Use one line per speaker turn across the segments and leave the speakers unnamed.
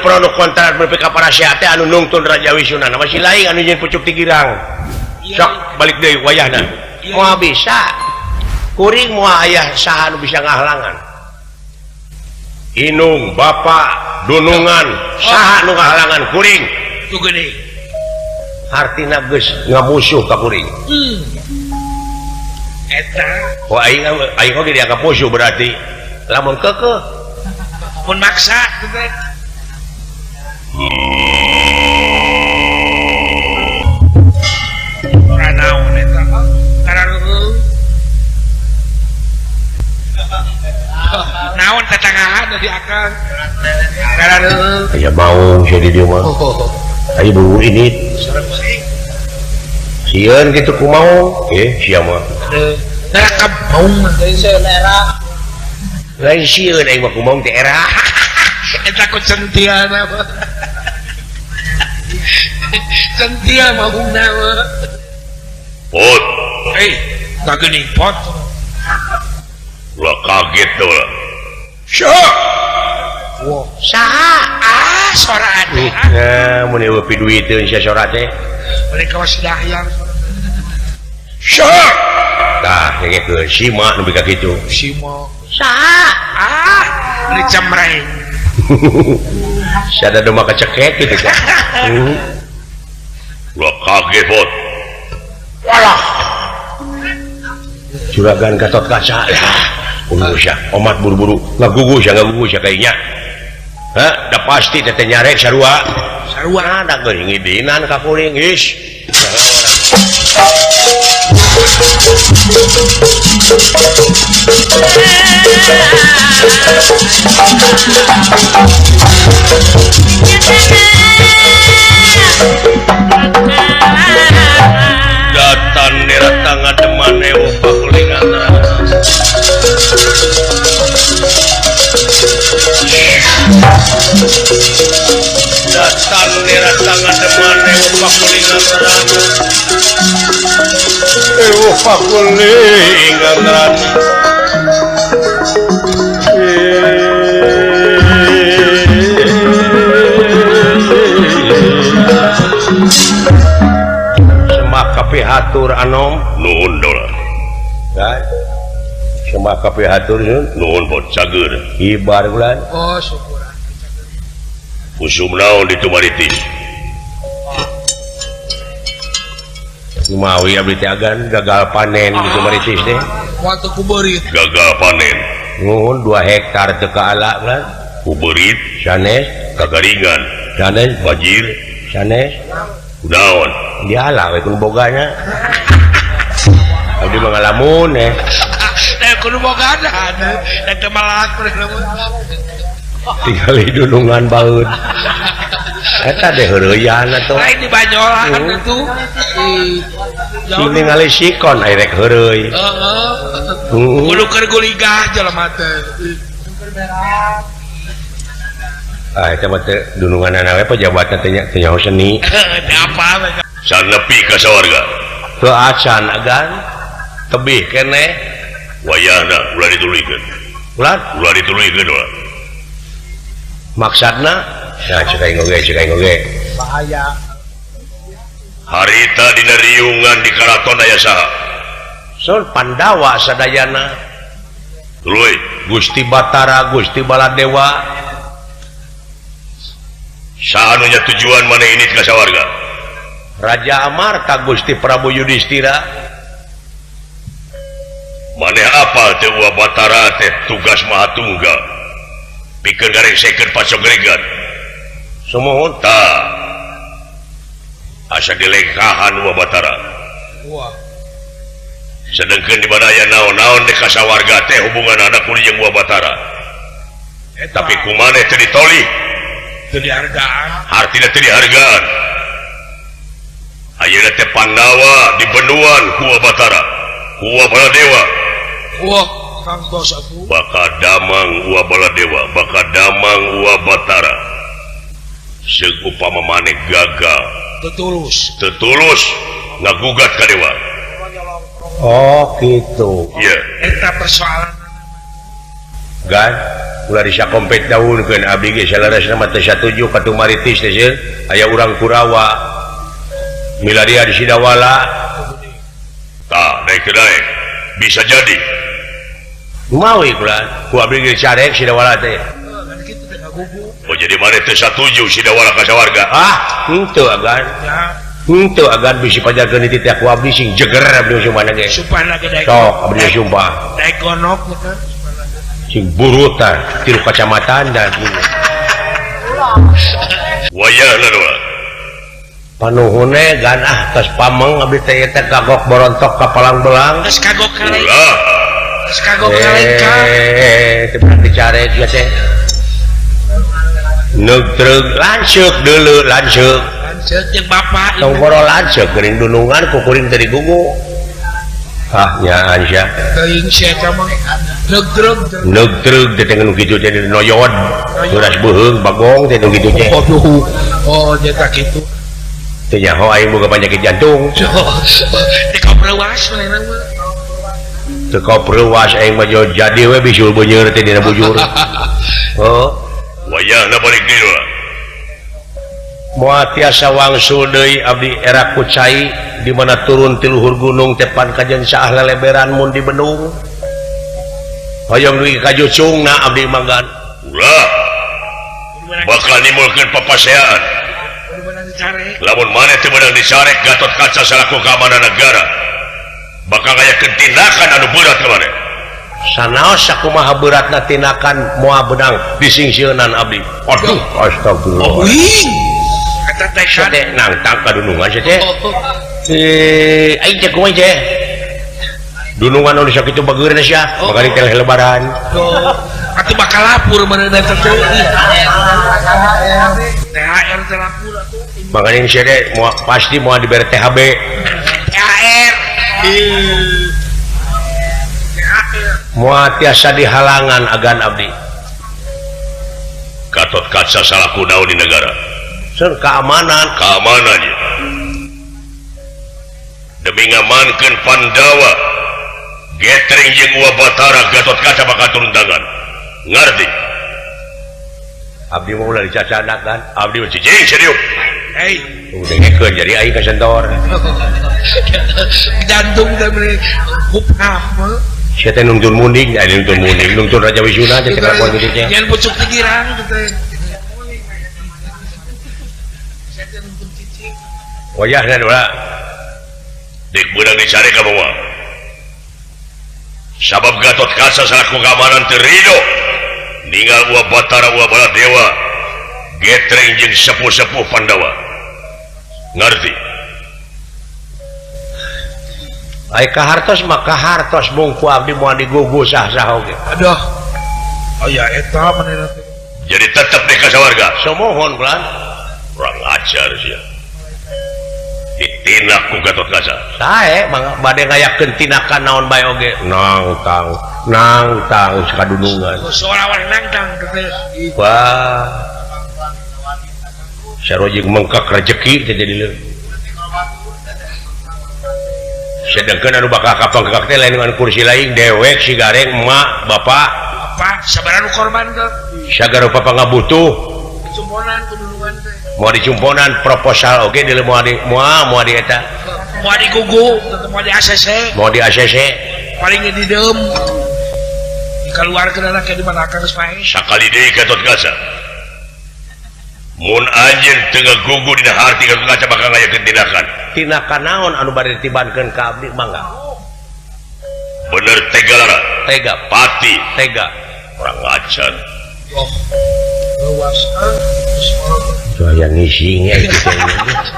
produk kontrak BPK para sehat anu nungtun Raja Wisuna masih lain anu jeung pucuk ti girang sok balik deui wayahna moal bisa kuring moal aya saha anu bisa ngahalangan Inung Bapak Dunungan saha anu ngahalangan kuring
tu gede
artina geus ngamusuh ka kuring
eta
wah aing oge dianggap musuh berarti lamun keukeuh
mun maksa gitu ora naon eta karareuh naon tetangahan dari akal karareuh
aya mau jadi dia mah aya buru ini sieun kitu kumaha sia mah
nerakab maung teh selera
lain sieun aing mah kumaha teh era
eta ku centiana centia maungna
pot
tak geuning pot
ulah kaget tuh lah
syok wow saha sora teh
nah mun eueuh duit teh sia sora teh
mereka masih dahyang syok
tah ngekeun sima nu bika kitu
sima saha beli cemreng
sada domba kecekek gitu kan ulah kaget bot walah juragan Gatot Kaca ya omat buru-buru ngagugus ya kayaknya dah pasti teteh nyarek sarua ada ngidinan ka kuring geus datan nerata ngademane upah kulingan datan nerata ngademane upah kulingan upah kulingan semak hatur anom nuhun dolar semak hatur nuhun bot cager ibar bulan
oh syukur
usum naon di Tumaritis Mawi abdi teh agan gagal panen di Tumaritis teh
waktu kuberit
gagal panen nuhun 2 hektar teu kaala bulan kuberit sanes kagaringan sanes banjir sanes naon dialah we kudu bogana abdi mangalamun
kudu bogana da kemalak
tinggal di Dunungan baeud eta deh heureuyan atuh
lain di Banyolan itu
ningali sikon aya rek heureuy
kudu keur guligah jelema teh
eta mah teh Dununganana we pejabatna teh nyaho seni
apa
sanepi ka sawarga teu acan agan tebih keneh wayahna ulah dituluykeun ulah dituluykeun ulah maksudna ya cek aing oge
bahaya
harita dina riungan di karaton aya saha sun Pandawa sadayana tuluy Gusti Batara Gusti Baladewa saha anu nya tujuan maneh ini ka sawarga Raja Amarta Gusti Prabu Yudhistira maneh apa teh Uwa Batara teh tugas Mahatunggal pikeun garengseukeun pasogregan sumohun tah asa dilengkahan Uwa Batara
wah
sedengkeun di badaya naon-naon di kasawarga teh hubungan anak kuring jeung Uwa Batara tapi kumaneh teu ditolih
teu dihargaan
artina teu dihargaan ayeuna teh Pandawa dibenuan ku Uwa Batara ku Uwa Baladewa
wah kang bos aku
bakadamang Uwa Baladewa bakadamang Uwa Batara seug upama maneh gagal tetulus ngagugat ka dewa oh gitu
ya eta persoalan
gan ulah bisa kompet daun kan abdi ge salaras nama teh satuju katu maritis teh aya urang Kurawa miladia di Sidawala
tah naik ke naik bisa jadi
mawi kula ku abdi ge carek Sidawala teh
oh jadi mana teh satuju Sidawala ka sawarga
henteu agan henteu agan bisi pajakeun di teh ku abdi sing jeger abdi sumpahna ge
supana ge daek
sok abdi sumpah
daek gonok gitu
sing burutan tilu kacamatan dan
wayahna doa
panuhune ganah tos pameng abdi teh kagok borontok ka palang belang
geus kagok kaleng
ulah
geus kagok kaleng ka
teu berarti carek ya teh neutreug lanceuk deuleu lanceuk
lanceuk jeung bapak
tong boro lanceuk geuning dunungan ku kuring teh digugu nyaan sia
teuing sia eta mah
neutreug teh nu kitu teh noyod geus beuheung bagong teh nu kitu teh
oh nyata kitu
teh nyaho aing boga penyakit jantung
teh kapreuwas manehna mah
teu kapreuwas aing mah jadi we bisul beunyeur teh dina bujur
wayahna balik deui doa
moal tiasa wangsul deui abdi era kucai di mana turun ti luhur gunung tepan kajen saah leleberan mun di Bendung hoyong dugi ka jucungna abdi manggan
ulah bakal nimulkeun papaseaan lamun maneh teu meunang dicarek Gatot Kaca salaku keamanan negara bakal ngayakeun tindakan anu berat ka maneh
sanaos sakumaha beratna tindakan moal beunang disingsieunnan abdi aduh astagfirullah
eta teh kan
teh nangtang ka dunungan teh aing teh kumaha teh dunungan nu sakitu bageurna sia makanya teh lebaran
atuh bakal lapur manehna teh THR teh lapur atuh
makanya sia teh pasti moal dibere THB
THR
moal tiasa dihalangan agan abdi
Gatot Kaca salaku naon di negara
sen keamanan
keamanannya demi ngamankeun Pandawa Getring jeung Uwa Batara Gatot Kaca bakal turun tangan ngarti
abdi mau ulah dicacanak kan
abdi mah cicing serius
udah ngekeun jadi aing ka sentor
jantung teh bener hupap
sia teh nungtun munding nungtun Raja Wisuna teh kelakuan kitu teh
nyen pucuk tigirang teh
wayahna doa
dek beunang dicari ka bawah sabab Gatot Kaca salaku keamanan teu ridho ninggal Uwa Batara Uwa Baladewa Getring jeung sepuh-sepuh Pandawa ngarti
ai kahartos mah kahartos mung ku abdi moal digugu sah-sah oge
aduh aya eta manehna teh
jadi tetep di kasawarga
samohon bulan
kurang ajar sia ditindak ku Gatot Kaca
sae bade ngayakeun tindakan naon bae oge nangtang sakadunungan
seolah-olah nangtang teh
wah sarojig mengkak rezeki teh jadi leuh sedangkeun anu bakal kapangkak teh lain dengan kursi lain dewek si gareng emak bapak
apa sabaraha nu korban teh
sagara papa ngabutuh
cumponan kudulungan teh
mau dicumponan proposal oge di mau di eta
mau digugu mau di ACC paling di dem dikeluarkeun anak di mana Kang Ismail
sakali deui Gatot Kaca mun anjeun teu ngagugu dina harti Gatot Kaca bakal ngayakeun
tindakan naon anu bade ditibankeun ka abdi mangga
bener tega pati
tega
kurang ajar
luas
yang ngising ya gitu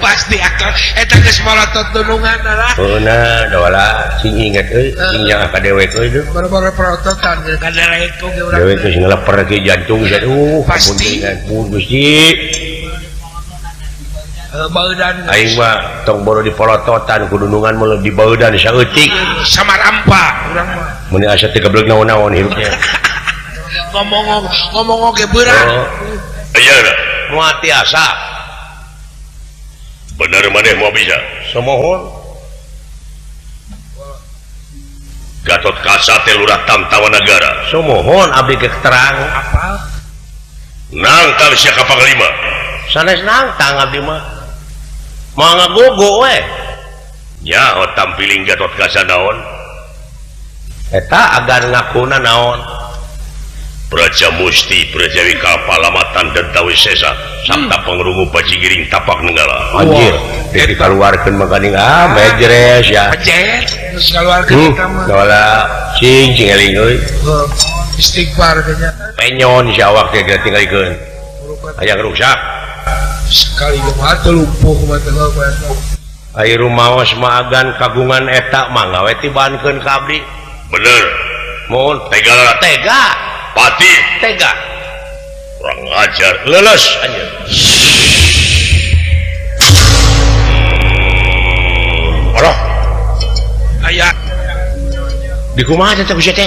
pasti akan eta geus malotot dunungan lah
nah doala sing inget sing yang ka dewek deui
baru-baru prototan ka dewek ku ge urang
dewek geus ngeleper ke jantung
pasti
Gusti
baeudan
aing mah tong boro dipolototan ku dunungan mah di baeudan saeutik
samarampa urang mah
mun asa teu geblek naon-naon hirupnya
ngomong oge beurang
ayeuna
moal tiasa
bener maneh mau bisa
samohon
Gatot Kaca teh Lurah Tamtawanagara.
Sumohon abdi keterangan.
Apa?
Nangtang sia ka panglima.
Sanes nangtang abdi mah. Mangga gogo we.
Nyaho tampiling Gatot Kaca naon?
Eta agan ngakuna naon?
Praja Musti, Prajawi Kapalamatan dan Tawisesa, sabta pengrungu Bajigiring tapak nenggala.
Anjir, jadi keluarkan makaning mejres ya.
Pejet, terus keluarkan kita mah.
Soalnya cing eling euy.
Istighfar kayaknya.
Penyon si awak teh tinggalikeun. Aya rusak.
Sekali gemar teh lumpuh mata gua.
Ai rumaos mah agan kagungan eta mangga we tibankeun ka abdi.
Bener.
Mun
Tegala
tega.
Pati
Tega.
kurang ajar. Leles
Anjir.
Paroh.
Aya
Di kumaha teh bisa teh?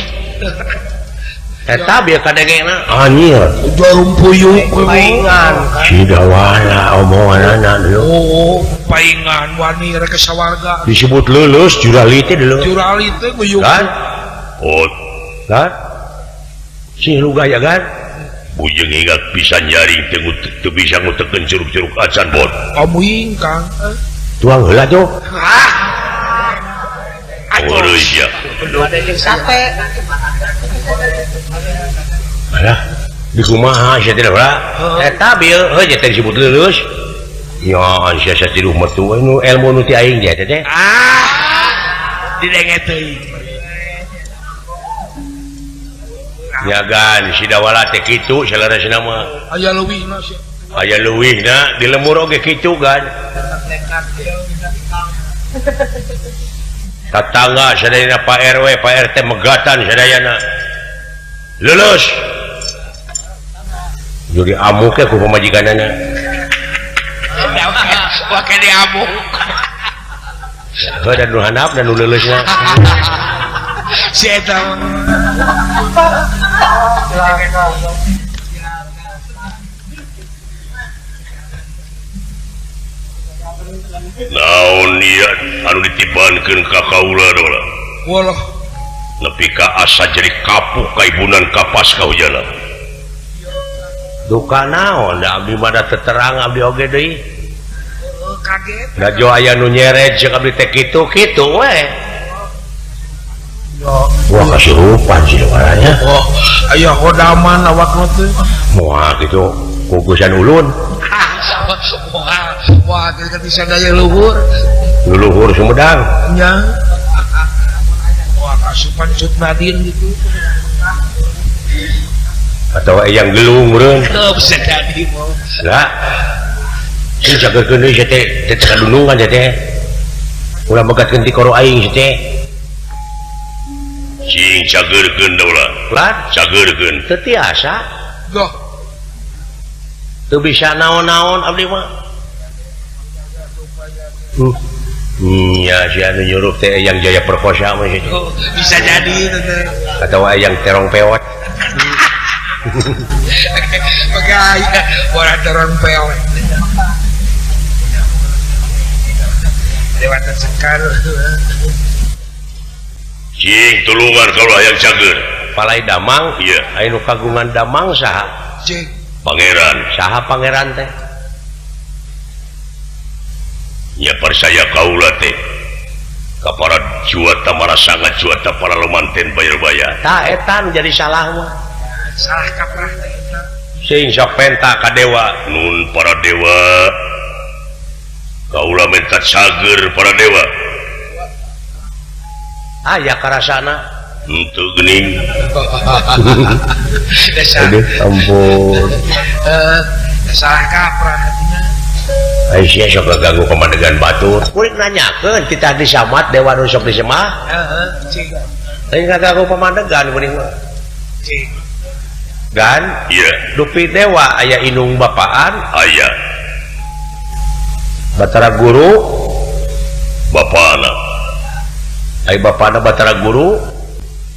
Eta bieu kadengena. Anjir.
jarum puyuh
Paingan. Sidawala omonganana dulu.
Oh, paingan wani rek sawarga.
Disebut lulus jurali teh dulu.
Jurali teh guyuk.
Kan?
Oh,
Kan? Si lugaya kan?
bujeng hingga bisa nyaring teu bisa ngutekeun curug-curug acan bot.
Amuing Kang.
Tuang heula tuh.
Eureus ya.
Sate. Alah, di kumaha sia teh lah. Eta bieu heuh teh disebut lulus. Ya, sia di rumah tuh nu ilmu nu ti aing teh teh.
Didenget teuing.
Nyagan sidawala teh kitu salarasna mah.
Aya leuwihna sia.
Aya leuwihna di lemur oge kitu kan. Tatangga sadayana Pak RW, Pak RT megatan sadayana. Lulus. Jadi amuk ke ku pamajikanana.
Wah kene amuk.
Heuh dan nu handap dan nu leuleusna.
Si eta
Naon ieu anu ditibankeun ka kaula dola.
walah
Nepi ka asa jadi kapuk ka ibunan kapas ka hujana.
Duka naon da abdi mah da terang abdi oge deui.
kaget.
Da jo aya nu nyeret ceuk abdi teh kitu-kitu we. Wah kasurupan sih waranya.
Oh, aya hodaman awakna teh.
Wah gitu kugusan ulun.
Wah, kita bisa daya luhur.
Luluhur Sumedang.
Nya. Wah, kasupan Cut Nadin gitu.
Atau yang gelung meureun.
Teu bisa jadi mau.
Lah. Sing cageurkeun deui teh teh kadunungan teh. Ulah begatkeun ti koro aing teh.
Cing cageurkeun dola.
Lan
Cageurkeun.
teu tiasa.
Goh,
Teu bisa naon-naon abdi mah. Ya si anu nyuruh teh yang Jaya Perkosa mah situ.
oh, bisa jadi teh.
Atau yang terong pewot.
Pagaya, wala terang peot. Lewatan sekar.
Cing tulungan kalau hayang cager.
Palai Damang.
Iya.
Anu kagungan Damang saha?
Cek.
Pangeran.
Saha pangeran teh?
Nya percaya kaula teh. Ka para juata marasangat juata para lemanten bayar-bayar.
Tah eta nu jadi salah mah.
Salah kaprah teh eta.
Sing sok penta ka dewa.
Nun para dewa. Kaula minta cager para dewa.
Aya karasana.
Henteu geuning.
Dasar.
Ampun.
Salah kaprah hatinya.
Ai sia sok ganggu pemandangan batur. Kuring nanyakeun kita disamat dewa nu sok disembah.
Heeh, cek.
Teuing ganggu pemandangan kuring mah.
Cek.
Dan
Iya.
dupi dewa aya inung bapaan,
Aya.
Batara Guru,
Bapana.
ai bapana Batara Guru.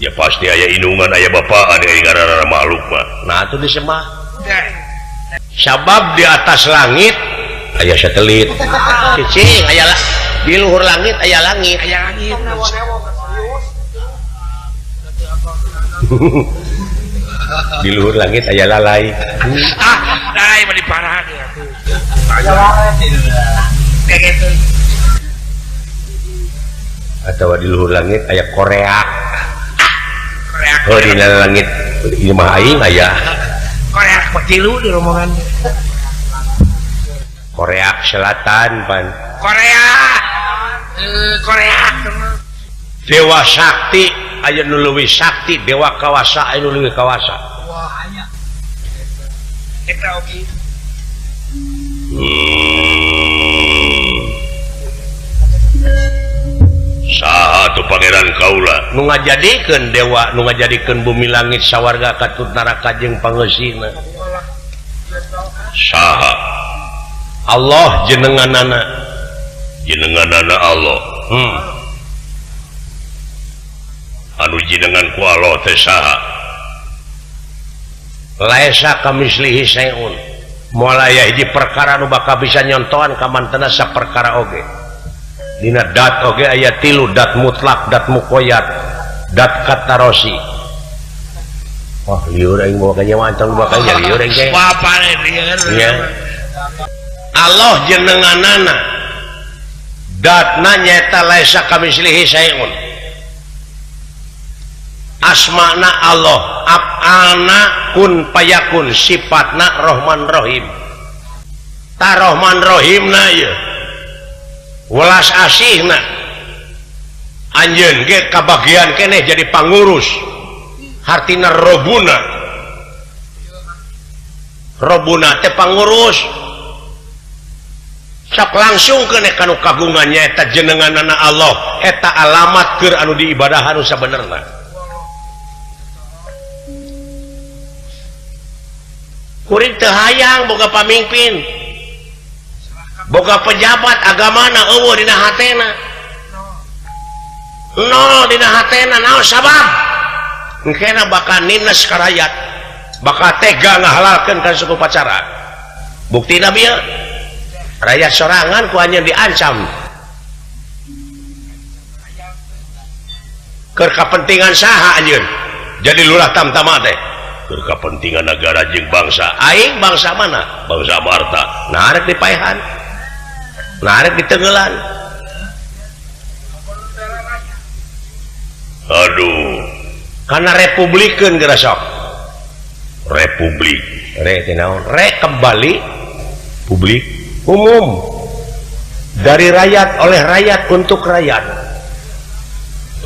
Ya pasti aya inungan aya bapaan yang ngaranna makhluk mah.
Nah itu disembah.
Dah.
Sabab di atas langit aya satelit. Cicing aya di luhur langit aya langit.
Aya langit.
di luhur langit aya lalai.
Lalai mah diparahan ya tuh. Kayak gitu.
Atau di luhur langit aya koreak.
Koreak.
Oh di langit ieu mah aing aya.
Koreak mah tilu di rombongan.
Koreak Selatan pan.
Korea. Korea.
Dewa sakti aya nu leuwih sakti, dewa kawasa aya nu leuwih kawasa.
Wah, aya. Eta oge.
Saha tuh pangeran kaula
Nu ngajadikeun dewa, nu ngajadikeun bumi langit sawarga katut neraka jeung pangeusina.
saha
Allah jenenganana.
jenenganana Allah anu jenengan ku Allah teh saha
Laisa kamislihi sayun. Moal aya hiji perkara nu bakal bisa nyontohan ka mantena saperkara oge. Dina dat oge aya 3, dat mutlak, dat muqayyad, dat katarosi. Wah, liur aing bawa ka nyawa antong bawa ka liur aing teh.
Bapane lieur.
Ya. Allah jenenganana. Datna nyaeta laisa kamislihi sayun. Asmana Allah, af'alna kun payakun, sifatna Rahman Rahim. Ta Rahman Rahimna ieu welas asihna anjeun ge kabagian keneh jadi pangurus hartina robuna teh pangurus sok langsung keneh kanu kagungan nyaeta jenenganana Allah eta alamat keur anu diibadahan nu sabenerna. Kuring teu hayang boga pamimpin, boga pejabat agamana eueuh dina hatena. No dina hatena naon sabab? Engkena bakal nines ka rakyat, bakal tega ngahalalkeun ka suku pacara. Buktina bieu rakyat sorangan ku anjeun diancam. Keur kapentingan saha anjeun? Jadi lurah tamtama teh.
keur kepentingan negara jeung bangsa
Aing bangsa mana?
bangsa Marta
Nah arek dipaehan, nah arek ditenggelan.
aduh
Karena republikeun geura sok.
republik
Re teh naon? Re kembali publik umum dari rakyat oleh rakyat untuk rakyat.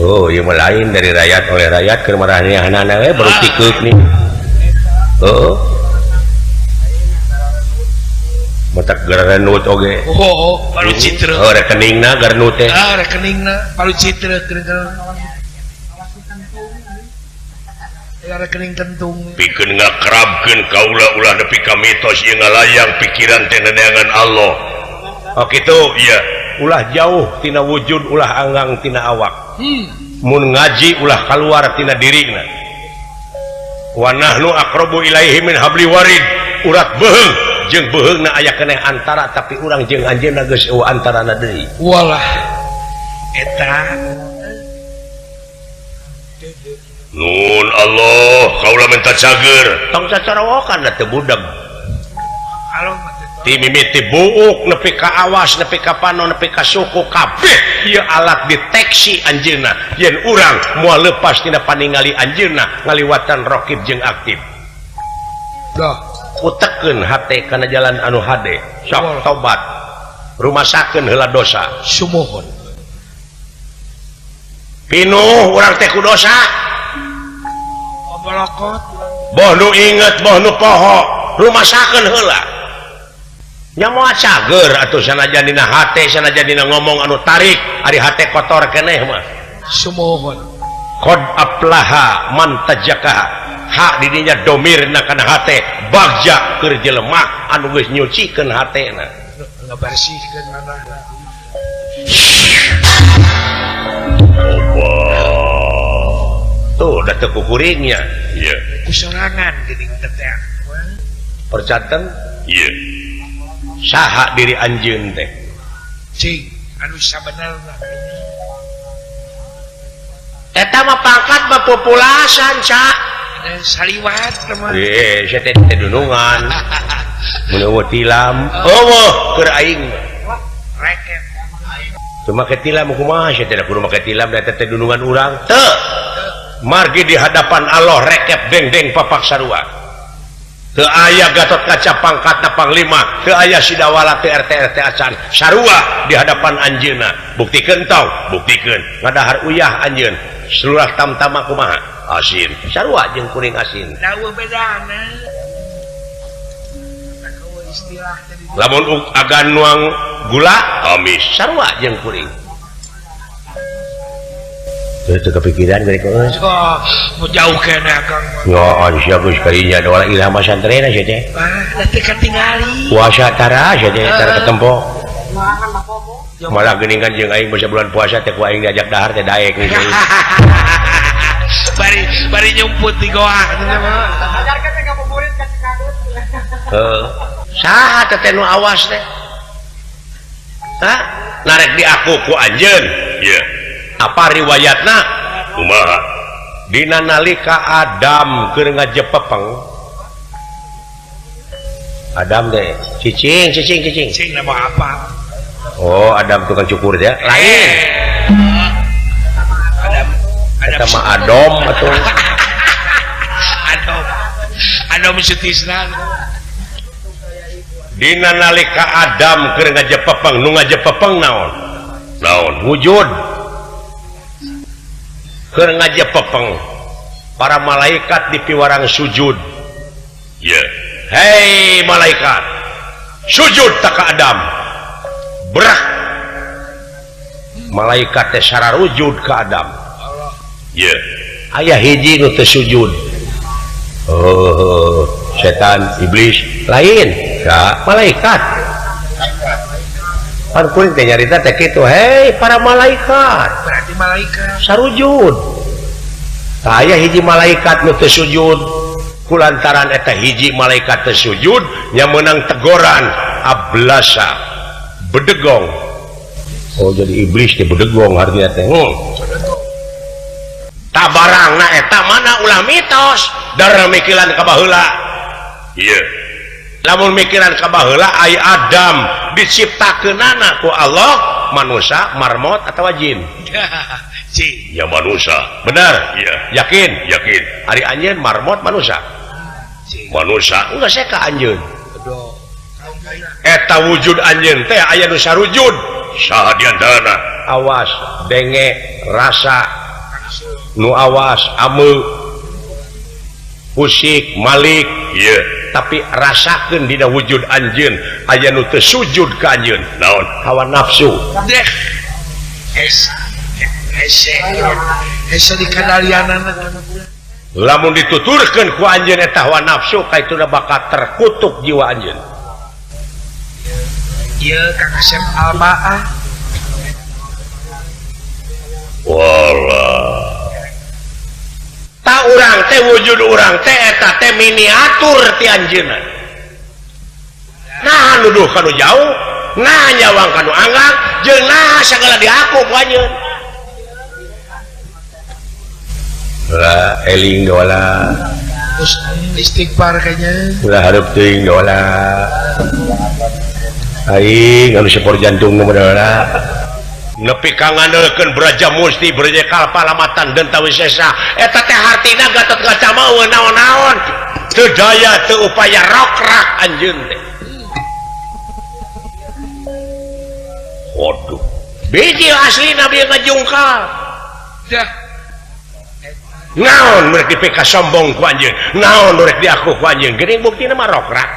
Oh, ieu mah lain dari rakyat oleh rakyat keur maranehanana we baru tikeuk nih. Matak garnut oge.
Oh, palu citra.
Oh, rekeningna garnut teh.
Rekeningna palu citra rekening tentung.
pikeun ngakrabkeun kaula ulah nepi ka mitos ieu ngalayang pikiran teh neneangan Allah.
Oh kitu.
Iya,
Ulah jauh tina wujud, ulah anggang tina awak. Mun ngaji ulah keluar tina dirina. Wa nahnu aqrabu ilaihi min habli warid. Urat beheung jeung beheungna aya keneh antara, tapi urang jeung anjeunna geus eueuh antarana deui.
Walah eta
nun Allah kaula minta cager
Tong cacarawokan da teu budeg.
alo
Ti mimiti buuk nepi ka awas, nepi ka panon, nepi ka suku kabeh ieu alat deteksi anjeunna yen urang moal leupas tina paningali anjeunna ngaliwatan raqib jeung aktif.
dah
Utekeun hate kana jalan anu hade, sok tobat, rumasakeun heula dosa.
sumohon
Pinuh urang teh ku dosa,
obolokot
boh nu inget, boh nu poho, rumasakeun heula. Nya moal cager atuh sanajan dina hate, sanajan dina ngomong anu tarik, ari hate kotor keneh mah.
sumohon
Qad aflaha man tajakaha. Hak didinya domirna kana hate, bagja keur jelema anu geus nyucikeun hatena.
ngabersihkeun manehna.
Tuh da teu kukuringnya.
iya
Kusorangan geuning teh.
Percaten
iya
saha diri anjeun teh.
Cing anu sabenerna
eta mah pangkat mah populasan cak
saliwat teman
saya teh dunungan mun tilam keur aing
reket
cuma ke tilam kumaha saya teh kudu make tilam da teh dunungan urang teu margi di hadapan Allah rekep deng-deng papak sarua teu aya Gatot Kaca pangkatna panglima teu aya Sidawala teu RT acan sarua di hadapan anjeunna buktikeun tong buktikeun ngadahar uyah anjeun seluruh tamtama kumaha asin sarua jeung kuring asin
dawa bedana istilah
lamun agan nuang gula amis sarua jeung kuring teu kepikiran geuning geus
mau jauh kena Kang
nyoon sia geus kalinya doa ilham santren sia teh
teh katingali
puasa tara sia teh tara ketempo malah geuningan jeung aing basa bulan puasa teh ku aing diajak dahar teh daek nih
bari nyumput di goa
saha teh nu awas teh narek di aku ku anjeun
Iya.
apa riwayatna
Kumaha?
dina nalika Adam keur ngajepepeng Adam teh cicing
cing nama apa
oh Adam tukang cukur ya lain eta mah Adom atuh
Adom sutisna
dina nalika Adam keur ngajepepeng nu ngajepepeng naon wujud keur ngajepepeng para malaikat di piwarang sujud
Iya.
hei malaikat sujud tak ka Adam berak malaikat teh sararujud ka Adam
Iya.
aya hiji nu teu sujud oh setan iblis lain ka malaikat kan kuring teh nyarita teh kitu hei para malaikat
berarti malaikat
sarujud aya hiji malaikat nu teu sujud kulantaran eta hiji malaikat teu sujud nya meunang tegoran ablasa bedegong oh jadi iblis teh bedegong artinya teh tabarangna eta mana ulah mitos dara mikiran ka baheula
Iya.
lamun mikiran ka baheula ai Adam diciptakeunana ku Allah manusia marmot atawa jin
cing
Ya manusia.
benar
Iya.
yakin
Yakin.
ari anjeun marmot manusia
Manusia.
enggak saya ka anjeun eta wujud anjeun teh aya nu sarujud
Saha diantara?
awas denge rasa nu awas ame pusik malik
Iya.
tapi rasakeun dina wujud anjeun aya nu teu sujud ka anjeun
Naon?
hawa nafsu
deh ese di kadalianana
lamun dituturkeun ku anjeun eta hawa nafsu kaituna bakal terkutuk jiwa anjeun
ieu Kang Asep Almaah
Walah.
tak urang teh wujud urang teh eta teh miniatur ti anjeunna nah nuduh kanu jauh nah nyawang kanu anggang jeung nah sagala diaku ku anjeun lah eling dola
terus istighfar kayaknya
ulah hareup teuing dola aing anu sepor jantung nu dola nepi ka ngandeukeun Braja Musti Braja Kalpalamatan dan Tawisesa eta teh hartina Gatot Kaca mah naon-naon teu daya teu upaya rokrak anjeun teh waduh biji asli nabi ngajungkal
dah
naon merek dipika sombong ku anjeun naon merek diaku ku anjeun geuning buktina mah rokrak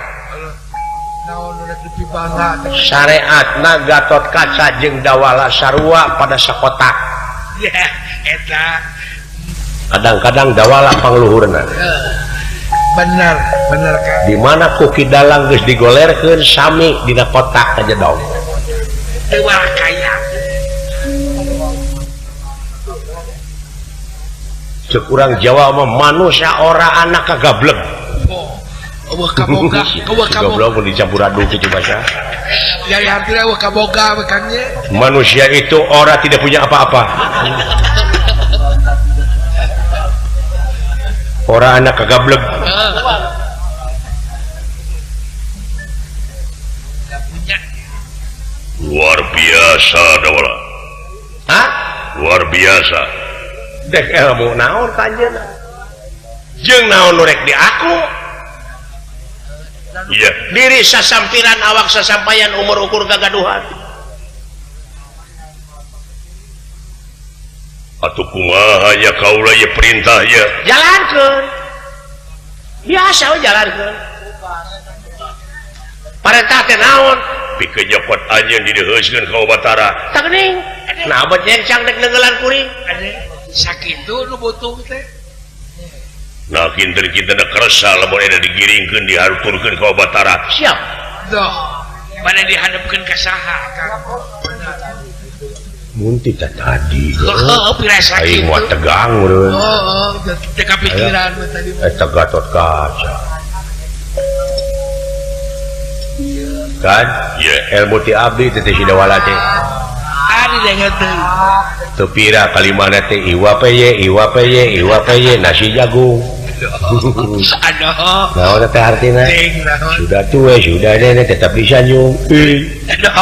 naon udah lebih bangga
syariatna Gatot Kaca jeung Dawala sarua pada sakotak
ya eta
kadang-kadang Dawala pangluhurna
benar Kang
di mana kuki dalang geus digolerkeun sami dina kotak aja dong
teu kaya
ceuk urang Jawa mah manusia ora anak kagablek
eueuh kaboga
goblok mun dicampur aduk itu bahasa
jadi hartina eueuh kaboga Kang nya
manusia itu ora tidak punya apa-apa orang anak kagablek
luar biasa dawala
hah
luar biasa
dek ilmu naon kanjeuna jeung naon nu rek di aku
iya
diri sasampiran awak sasampayan umur ukur gagaduhan
atuh kumaha nya kaula ye perintah ya
jalankeun biasa we jalankeun parentah teh naon
pikeun nyopot anjeun dideheuskeun ka Batara
tak geuning nah abot nyengcang dek nenggelan kuring
sakitu nu butuh teh
nah kinten kita kerasa lamun ada digiringkeun dihaturkeun ka Batara
siap
doh mana dihadapkeun ka saha Kang
munti tadi
pirasa
aing
kitu
moal tegang urang
teu kapikiran tadi
eta Gatot Kaca kan
ya
ilmu ti abdi teh si dawala teh
ari denget teh
teu pira kalimana teh iwa peye nasi jagung
aduh
naon teh artina
ting naon
sudah tua sudah nenek tetap bisa nyung
aduh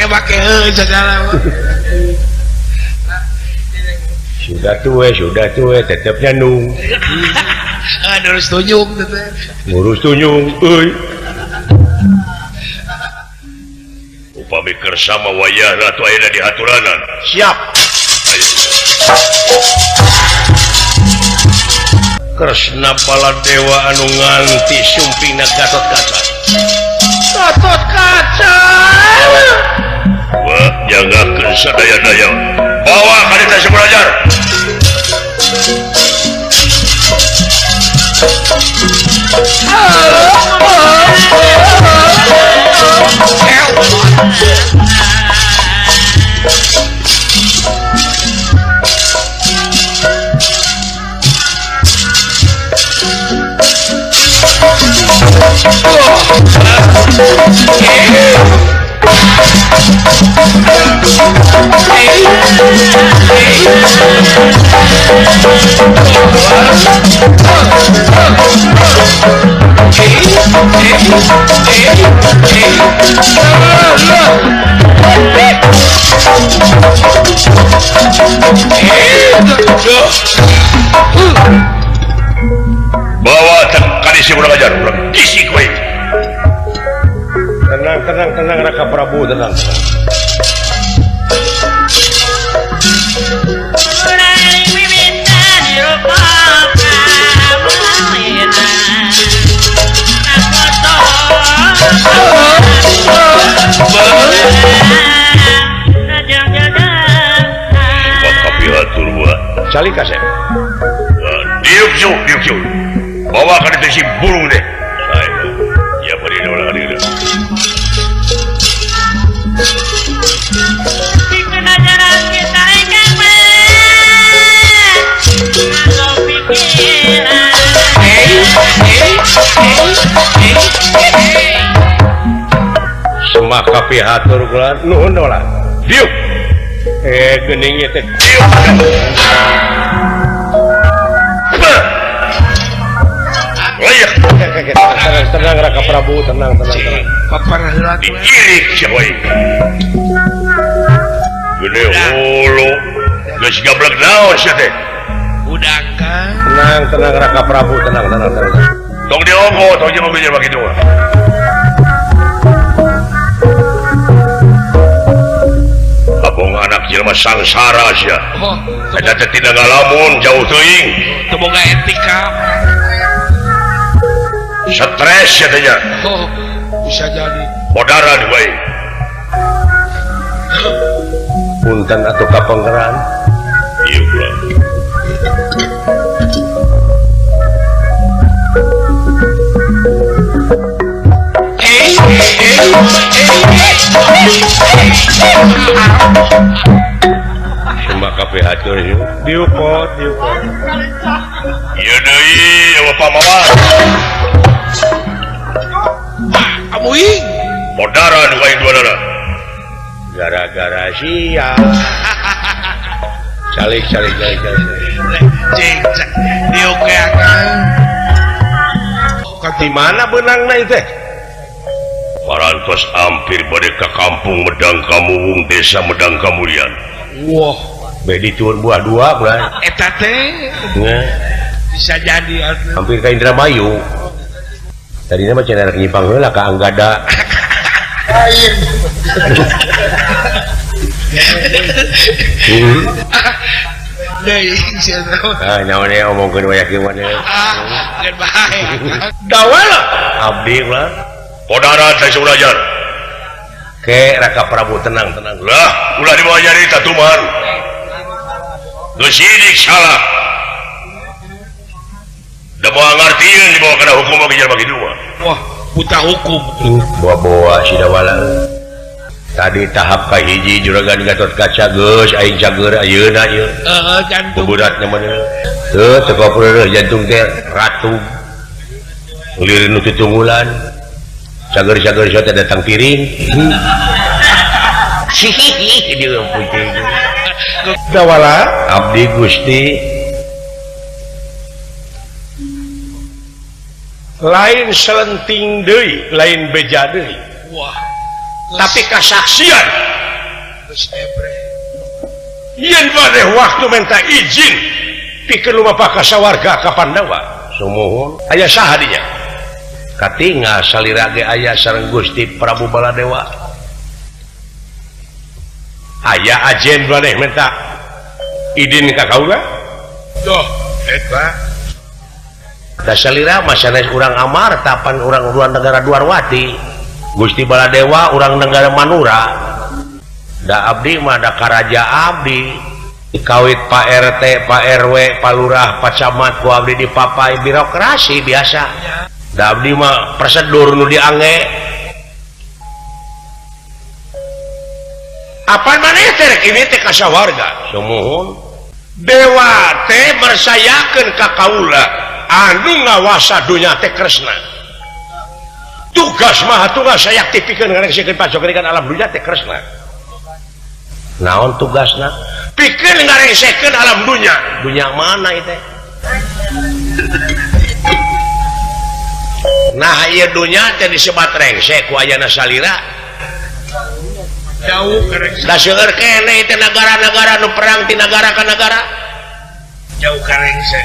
pake segala
sudah tua tetap nyandung
ngurus tunjuk teh
ngurus tunyung euy
upami kersa mah wayahna atuh aya di haturanan
siap Kresna Baladewa anu nganti sumpingna Gatot Kaca
wah jagakeun sadaya-daya bawa ka dieu si belajar bawa ka dieu si belajar kisik we
tenang Raka Prabu tenang
kapihatur wa
cali kasep
diuk ju bawa ka dieu si burung deh ya bari ulah dieu
semak kapihatur kula nuhun ulah diuk geuning ieu teh tenang Raka Prabu tenang
paparah heula teh
diirik sia we gede hulu geus gablek naon sia teh
udang Kang
tenang Raka Prabu tenang
tong diogo tong jeung mobilnya begitu abong anak jelema sangsara sia eta teh tidak ngalamun jauh teuing
teu boga etika
stres ya teh nya
bisa jadi
bodaran we
punten atuh kapenggeran
ieu pula
semak kapihatur diukot
ieu deui ya pamawan
amuing
bodaran we duana
gara-gara sia calik
Cing, diokeakan.
Di mana benangna teh?
Parantos hampir bade ka kampung Medang Kamuwung, desa Medang Kamulian.
Wah,
Bedi turun buah dua, Bray.
eta teh
Nya,
bisa jadi atuh.
hampir ka Indramayu. Tadinya mah cenah nyimpang heula ka Anggada.
Lain. Deui cenah.
Naon ya omongkeun we yakin mana.
Geus bae.
Dawala abdi lah.
Podara teh Surajan.
Ke Raka Prabu tenang.
Lah, ulah dibawa nyari tatuman. Geus sidik salah. Da moal ngartieun dibawa kana hukum bagi jalma kitu mah.
Wah, buta hukum.
Bawa si Dawala. Tadi tahap kahiji juragan Gatot Kaca geus aing cager ayeuna ieu.
Jantung.
Buburatna mana? Teu teu peureureuh jantung teh ratu. Ulir nu tutunggulan. Cager-cager teh datang piring. Hihihi dia putih. Dawala abdi Gusti. Lain selenting deui, lain beja deui.
Wah,
Tapi kasaksian
geus ebre.
yen bade waktu minta izin pikeun lumapak ka sawarga ka Pandawa. Sumuhun aya saha dinya? Katingal salira ge aya sareng Gusti Prabu Baladewa. Aya ajen bade minta izin ka kaula?
Duh, eta
Da salira mah sanes urang Amar tapan urang luar negara Dwarwati. Gusti Baladewa urang negara Manura. Da abdi mah da karaja abdi dikawit Pak RT, Pak RW, Pak Lurah, Pak Camat ku abdi dipapai birokrasi biasa. Da abdi mah prosedur nu diangge. Apaan maneh teh rek ini teh ka sawarga? Sumuhun. Dewa teh mersayakeun ka kaula anu ngawasa dunya teh Kresna. Tugas mah tugas saya aktifikeun ngarengsikeun pacokeun alam dunya teh Kresna. Naon tugasna? Pikeun ngarengsikeun alam dunya. Dunya mana ieu teh? Nah, ieu dunya teh disebat rengsek ku ayana salira.
jauh karek
Da seueur keneh teh negara-negara nu perang ti negara ka negara.
jauh karek se.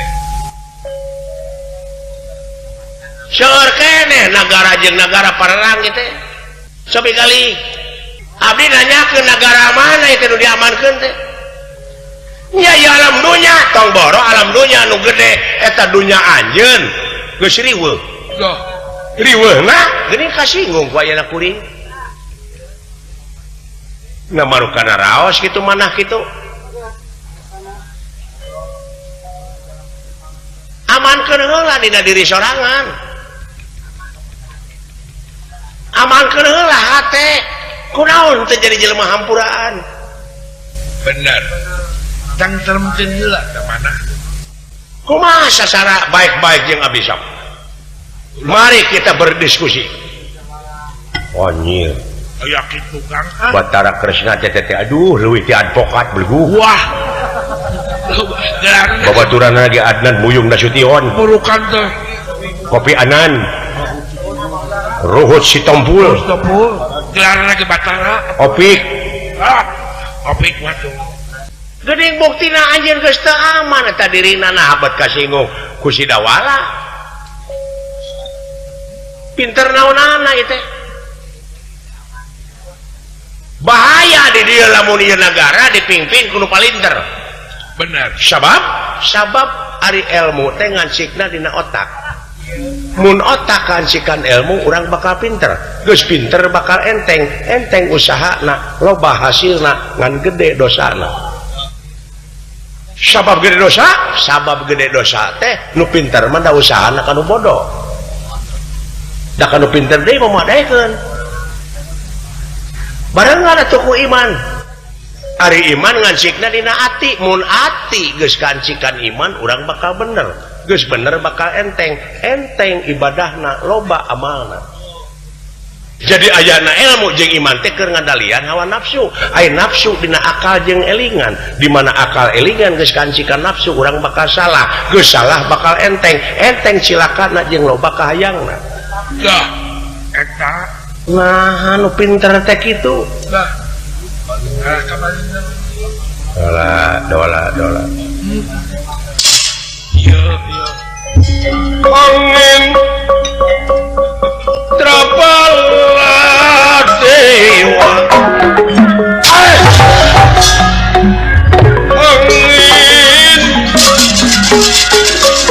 Seueur keneh negara jeung negara perang ieu teh. Sabi kali abdi nanyakeun negara mana itu nu diamankeun teh. Nya ieu alam dunya, tong boro alam dunya nu gede eta dunya anjeun. Geus riweuh.
Duh,
Riweuhna geuning kasinggung ku ayeuna kuring. Nah marukana raos kitu manah kitu. Amankeun heula dina diri sorangan. Amankeun heula hate. Kunaon teu jadi jelema hampuraan.
bener. Tangteremkeun heula ka mana?
Kumaha sasara baik-baik jeung abdi sam. Mari kita berdiskusi. Anjir.
Aya kitu Kang.
Batara Kresna teh aduh leuwih ti advokat belgu.
Wah. Gelarna
Babaturan lagi Adnan Buyung Nasution.
murukan teh.
Kopi Anan. Ruhut Sitompul.
Stopul. Gelarna ge Batara.
Opik.
Opik waduh.
Geuning buktina anjeun geus teu aman eta dirina nah abad kasinggung ku si Dawala. Pinter naonana ieu teh. Bahaya di dieu lamun ieu negara dipimpin ku nu palinter.
Bener.
Sabab ari ilmu teh ngancikna dina otak. Mun otak kancikan ilmu urang bakal pinter. Geus pinter bakal enteng usahana, loba hasilna ngan gede dosana. Sabab gede dosa teh nu pinter mah da usahana kanu bodoh. Da kanu pinter deui mamadekeun. Barengan atuh ku iman. Ari iman ngancikna dina ati, mun ati geus kancikan iman urang bakal bener. Geus bener bakal enteng ibadahna, loba amalna. jadi ayana ilmu jeung iman teh keur ngandalian hawa nafsu. Aya nafsu dina akal jeung elingan, di mana akal elingan geus kancikan nafsu urang bakal salah, geus salah bakal enteng cilakana jeung loba kahayangna.
Dah eta
Nah anu pinter teh kitu.
dah kamarina
Dola
iya
angin trapala dewa angin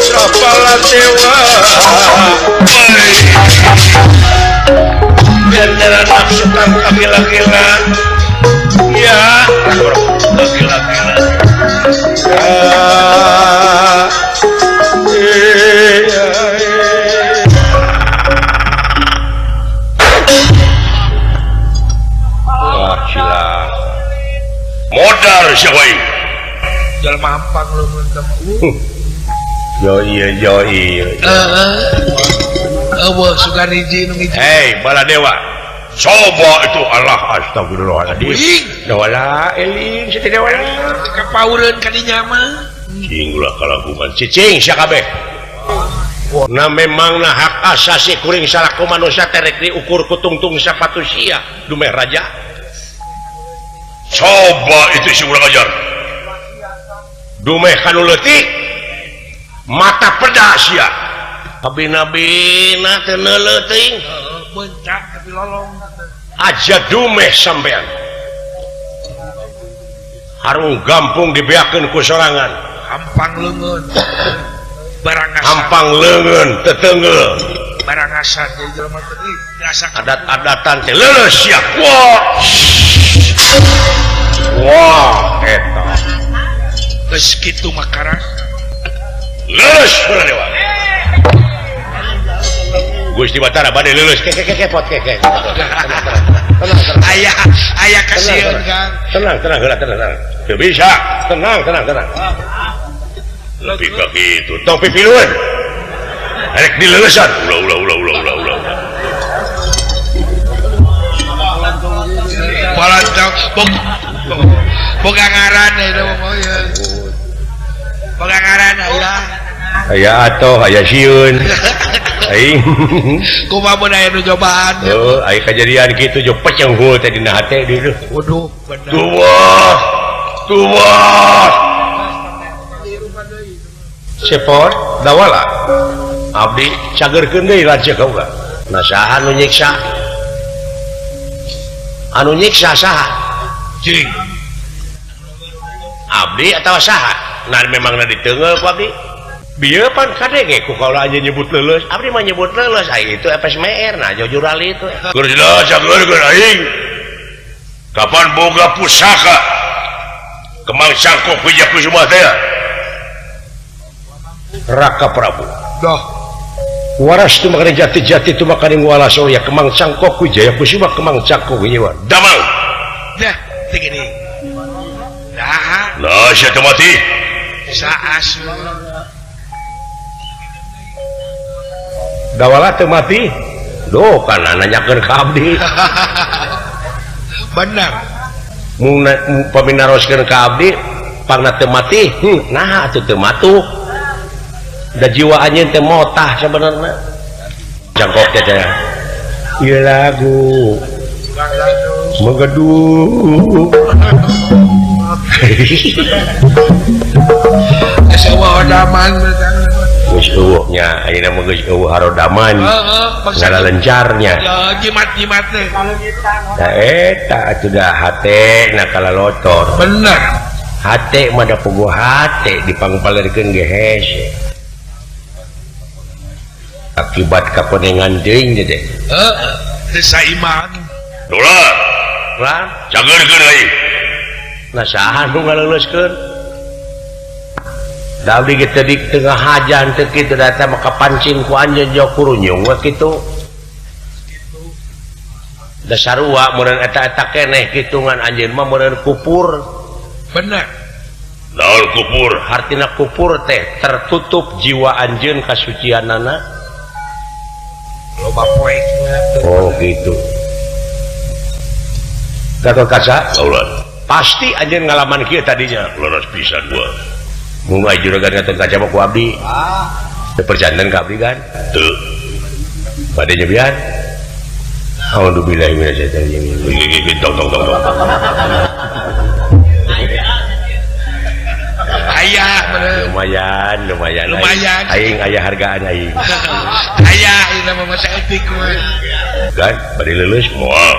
trapala dewa beneran nafsu kang gila-gila ya gila-gila modal siapa
jalan mampang lu mentem
Yoi
wah suka hiji nu hiji
hei Baladewa coba itu Allah astagfirullahaladzim dawala eling siti dawala
kapaureun kadinya mah
cing ulah kalagungan cicing sia kabeh na memangna hak asasi kuring salaku manusia terek diukur ku tungtung sapatu sia dumeh raja
coba itu si urang ajar
dumeh kanu leutik mata pedas ya abina-bina teu neuleuh teuing
bencak tapi lolong
aja dumeh sampean harung gampung dibeakeun ku sorangan
hampang leungeun barang asan
hampang leungeun teteungeul
barang asan jadi jelema teh biasa
adat-adatan teh leuleus sia wah eta
geus kitu makara
lulus Baladewa Gusti Batara bade lulus kepot
ayah kasieun Kang
tenang teu bisa tenang
lebih ka kitu
tong pipiluan rek dileulesan ulah
balantau boga ngaran eta mah ya boga ngaran aya
aya atoh aya sieun aing
kumaha mun aya nu cobaan
aya kejadian kitu jo peceng hul teh dina hate dieu
waduh bener
tuah sepot dawala abdi cagerkeun deui lanceuk kaula nah saha anu nyiksa saha
cing
abdi atawa saha nah memang diteungel ku abdi bieu pan kadenge ku kaula aja nyebut leuleus abdi mah nyebut leuleus ai itu FSMR nah jujur ali itu
keur jelas cageurkeun aing kapan boga pusaka kemang sangkok wijaya kusuma teh
Raka Prabu
dah
waras tu makani jati-jati tu makani wala soya kemang sangkok wijaya kusuma kemang cangkok wijaya
damang
dah segini dah
nah sia teh mati
saas
dawala teu mati do kana nanyakeun ka abdi
bener
mun paminaroskeun ka abdi pangna teu mati nah atuh teu matuh da jiwa anjeun teh motah sabenerna jangkok teh ieu lagu mengeduh
geus eueuh daman
geus eueuh nya ayeuna mah geus eueuh harodaman ngalencarnya
jimat-jimat teh
da eta atuh da hate na kalalotor
bener
hate mah da pogo hate dipangpalerkeun ge hese akibat kapenengan deing deh
desa iman
dola
lah
cageurkeun aing
nah saha nu ngaleuleskeun da abdi ge teu di tengah hajan teu kitu da teh mah kapancing ku anjeun jauh kurunyung we kitu da sarua meureun eta keneh kitu ngan anjeun mah meureun kupur
bener
naon kupur
artina kupur teh tertutup jiwa anjeun kasucianana
loba poek
oh gitu Gatot Kaca
Laulan.
pasti anjir ngalaman kieu tadinya
Leres pisan gua.
mulai juragan Gatot Kaca mah ku abdi perjanjian ke abdi kan
Teu.
pada nyebian alhamdulillah ini
Tong.
ayah bener
lumayan aing aya hargaan aing
ayah ini nama masa etik mah
kan pada lulus
Moal.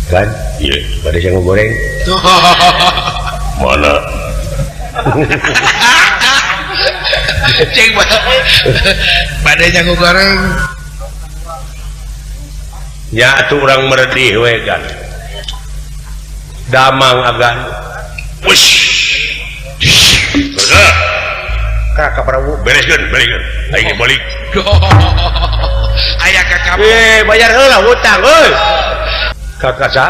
kan
Iya.
pada yang goreng
tuh
Mana?
ceng pada jago goreng
ya atuh urang meredih we kan damang agan
Wush. Sudah.
Kakak Prabu
Bereskeun. Aing balik.
ayah kakak
bayar heula hutang euy Kakak Kaca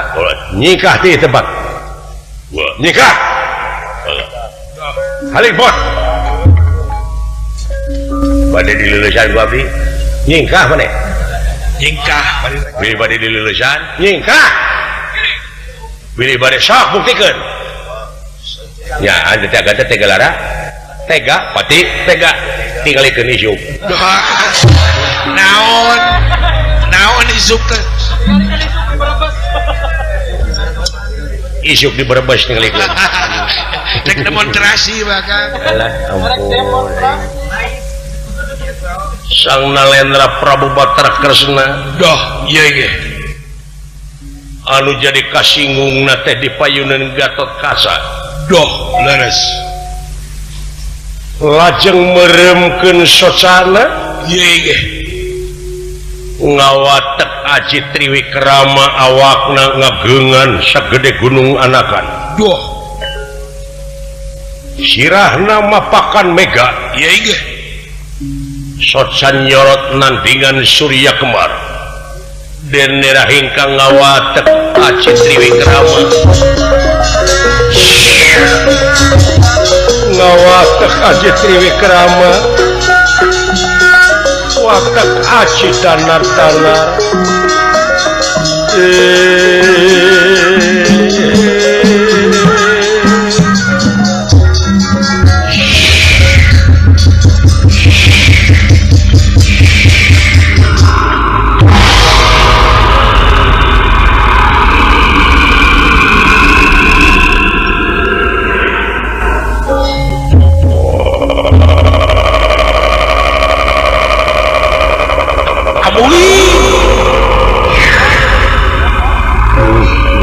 nikah di tempat
Gua.
nikah Halipot pada di lulusan gua abdi nikah mana
jingkah
pilih pada di lulusan nikah pilih pada sok buktikan ya anda tega lara tega pati tega tinggalikeun isuk
naon isuk teh
isuk di Brebes tinggalikeun
cek demonstrasi bahkan
alah ampun Sang Nalendra Prabu Batra Kresna
doh iya ge
anu jadi kasinggung teh di payunan Gatot Kaca
doh leres
lajeng meremkeun socana
iya ge
ngawatek Aji Triwikrama awakna ngageungan sagede gunung anakan
doh
sirahna mapakan mega
iya ge
socan nyorot nandingan Surya Kembar dan nerahing kang ngawatek Aji Triwikrama ngawatek Aji Triwikrama watek Aji danar-danar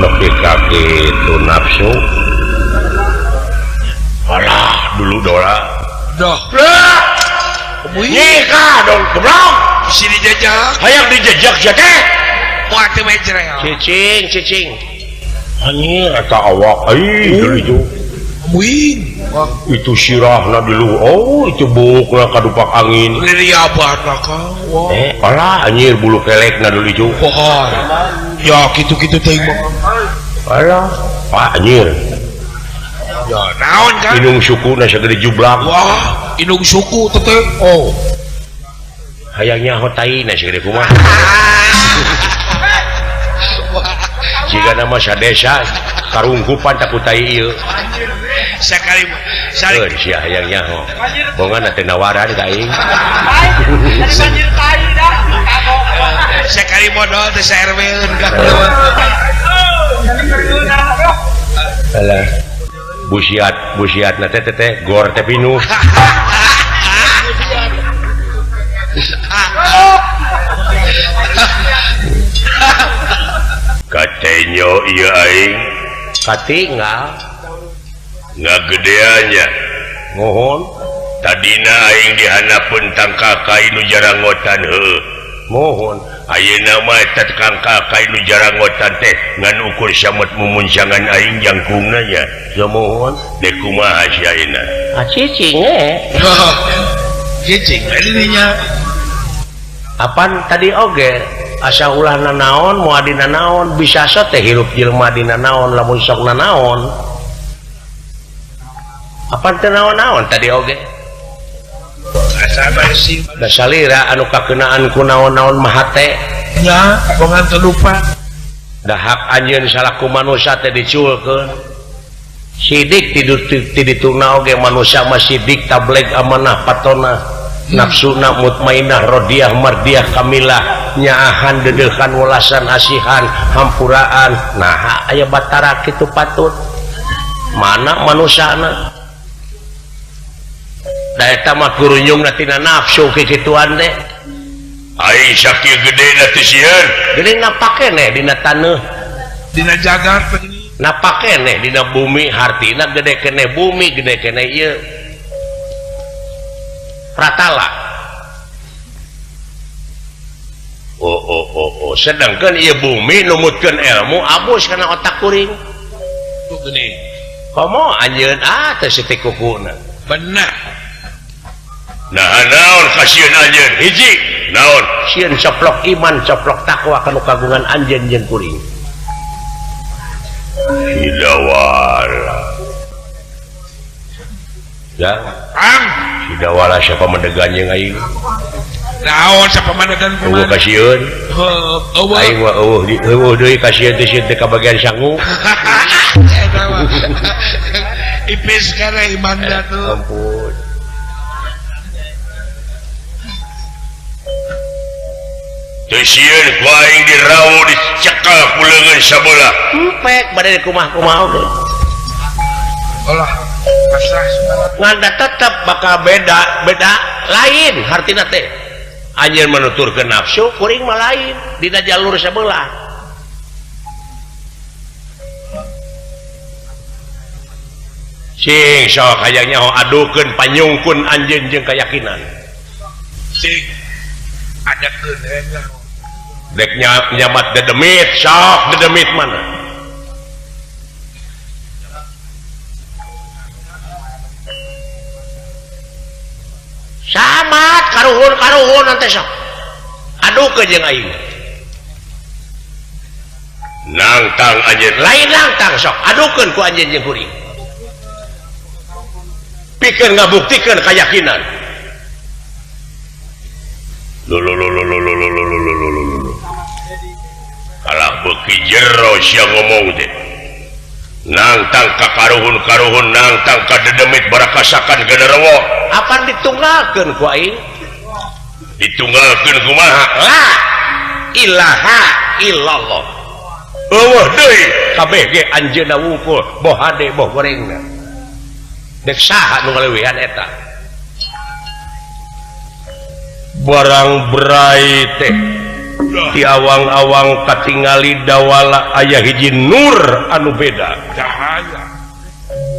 nepi kaki itu nafsu alah dulu dola
doh
nikah dong keblong
sini jajak
hayang dijejak jake
muat teh mejreng
cicing anjir eta awak deui itu
wing
itu sirahna dulu oh itu bukna kadupak angin
dari abah nakal
alah anjir bulu kelekna dulu itu
pohon ya gitu-gitu teh mah
alah pak anjir
ya naon kan
inung sukuna sagede jublak
wah inung suku teh oh
hayangnya hotaina sagede kumaha jika nama sadesa karungkupan takutai ieu
sekali
sia hayangnya ho bongan teh nawaran ka aing
sekali modal teh serweun
alah busiat na teh gor teh pinuh
Katenyo iya aing
katinggal
ngagedeannya.
mohon
Tadina aing dihanapeun tang kakai nu jarangotan heuh.
mohon
Ayeuna mah eta kang kakai nu jarangotan teh ngan ukur samet mumuncangan aing jangkungna nya.
ya mohon
Dek kumaha si ayeuna?
cicing
cicing dinya
apaan tadi oge asa ulah nanaon moal dina naon bisa teh hirup jelema dina naon lamun sok nanaon apaan teh naon-naon tadi oge
sabar sih
da salira anu kakenaan ku naon-naon mah teh
ya bongan teu lupa
dahak anjeun salaku manusia teh diculkeun sidik tidur dituna oge manusia mah sidik tabligh amanah patona nafsuna mutmainah rodiyah mardiyah kamilah nyaahan dedeuhan welasan asihan hampuraan nah aya batara kitu patut mana manusiana da eta mah kurunyungna tina nafsu kikituan teh
aing sakieu gedena teh sieun
gede napakene dina taneuh
dina jagat begini
napakene dina bumi hartina gede kene bumi gede kene ieu pratala sedangkan ieu bumi numutkeun ilmu abus kana otak kuring
tuh gini
komo anjeun teh siti kukuna
benar
nah naon kasieun anjeun hiji naon
sieun coplok iman coplok takwa kanu kagungan anjeun jeung kuring
Sidawala
ya
ang
Sidawala siapa mendegannya aing
naon sapamanegan
eueuh kasieun
eueuh
aing mah eueuh deui kasieun teh sieun teh kabagian sangu
ipis kana imanda tuh
ampun
teu sieun ku aing dirawu dicekal ku leungeun sabeula
empek bade kumaha-kumaha oge
olah pasrah semua
nganda tetep bakal beda lain hartina teh anjeun menuturkeun nafsu kuring mah lain dina jalur sabelah sing sok hayang nyaho adukeun panyungkun anjeun jeung keyakinan
sing ada keun lah
dek nyamat dedemit sok dedemit mana samat karuhun nanti sok adukeun jeung aing
nangtang anjeun
lain nangtang sok adukeun ku anjeun jeung kuring pikeun ngabuktikeun keyakinan
kalah beuki jero sia ngomong teh nangtang ka karuhun nangtang ka dedemit barakasakan genderewo
apa ditunggalkeun ku aing
ditunggalkeun kumaha
la ilaha illallah eueuh deui kabeh ge anjeunna wungkul boh hade boh gorengna dek saha nu ngaleuwihan eta barang berai teh ti awang-awang katingali dawala aya hiji nur anu beda
cahaya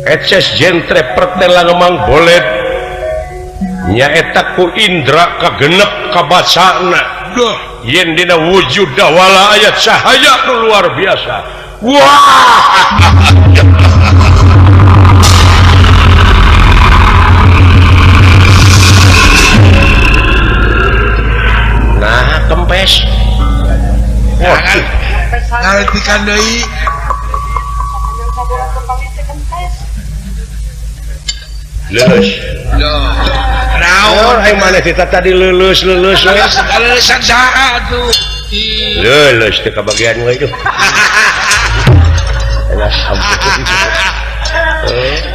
eces jentre pertelang emang bolet nyaeta ku indra kagenep kabacana
duh
yen dina wujud dawala aya cahaya nu luar biasa wah nah kempes
ngaretikan deui
lulus
naon
aing maneh kita tadi lulus
lulusan saha tuh
lulus teh kabagian we itu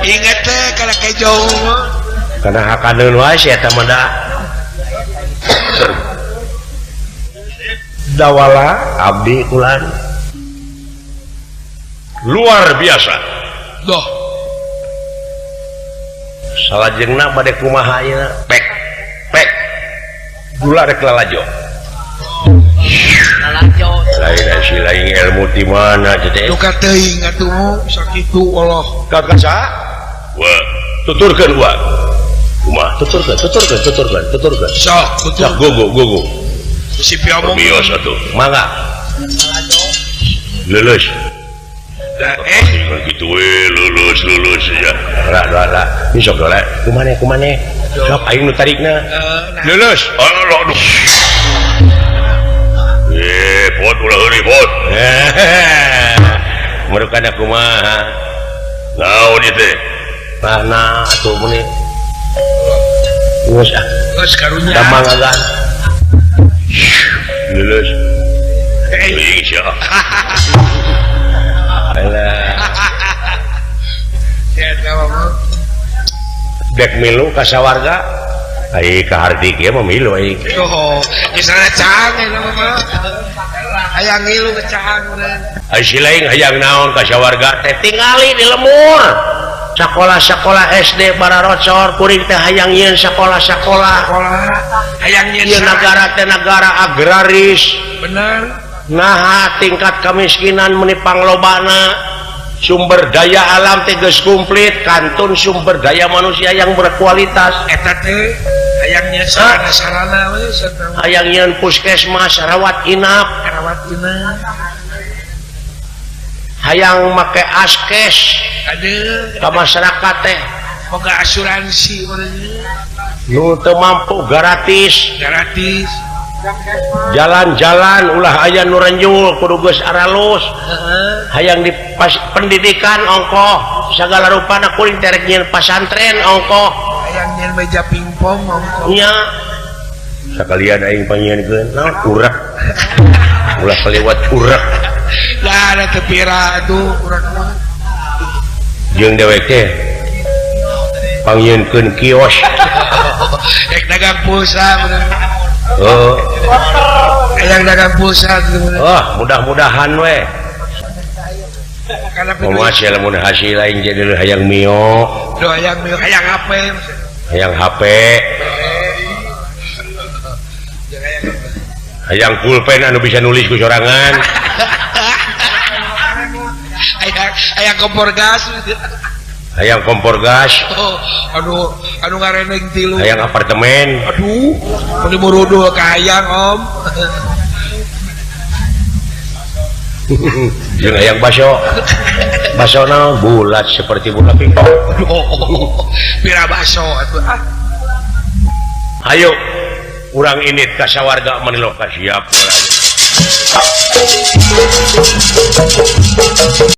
inget teh kana kejauh
kana hakaneun wae si eta mah da dawala abdi kulan luar biasa
doh
salajengna bade kumaha ayeuna pek gula rek lalajo lain si lain ilmu di mana teh
duka teuing atuh sakitu Allah
kakak sa
wah
tuturkeun wa kumaha tuturkeun
sok
sak gogo
si piamong
bios atuh
mangga lulus
da
gitu we lulus ya
lah ini sok dole kumane sok aing nu tarikna lulus
aduh pot ulah heuri pot
merukana kumaha
naon ieu teh
nah atuh meni geus
geus karunya
damang agan lulus
Teuing, sia.
Alah.
Ya, mah.
Dek milu ka sawarga ai ka hardik ya memilu ai
Oh, misalnya cang eta mah. Hayang ngilu ke cang urang.
ai silaing hayang naon ka sawarga teh tingali di lemur sakola-sakola SD bararocor kuring teh hayang yeun sakola-sakola
Sekolah hayang nyeun
ieu negara teh negara agraris
bener.
naha tingkat kemiskinan menipang lobana sumber daya alam teh geus komplit kantun sumber daya manusia yang berkualitas
Eta teh hayang nyeun sarana-sarana we sareng
hayang nyeun puskesmas rawat inap
rawat inap.
hayang make askes
Aduh,
ka masyarakat teh
boga asuransi urang
nu teu mampu gratis
gratis.
jalan-jalan ulah aya nu renjul kudu geus aralus
Heeh.
hayang di pendidikan ongkoh sagala rupana kuring terek nyieun pasantren ongkoh
Hayang nyeun meja pingpong mongko.
nya sakalian aing panyieunkeun naon urek ulah kaliwat urek
Lah ada tepira tuh urang mah.
jeung dewek teh panyieunkeun kios
Ek dagang pulsa bener. Hayang dagang pulsa gitu bener.
mudah-mudahan we
Karena
masih lamun hasil lain jadi hayang mio
do hayang HP.
hayang HP hayang pulpen anu bisa nulis ku sorangan
Hayang kompor gas.
hayang kompor gas
Oh, anu ngareneng tilu.
hayang apartemen
Aduh, mun dimurudul ka hayang, Om.
jeung hayang baso basona bulat seperti bola pingpong
Pira baso atuh.
ayo urang init ka sawarga manilo ka siap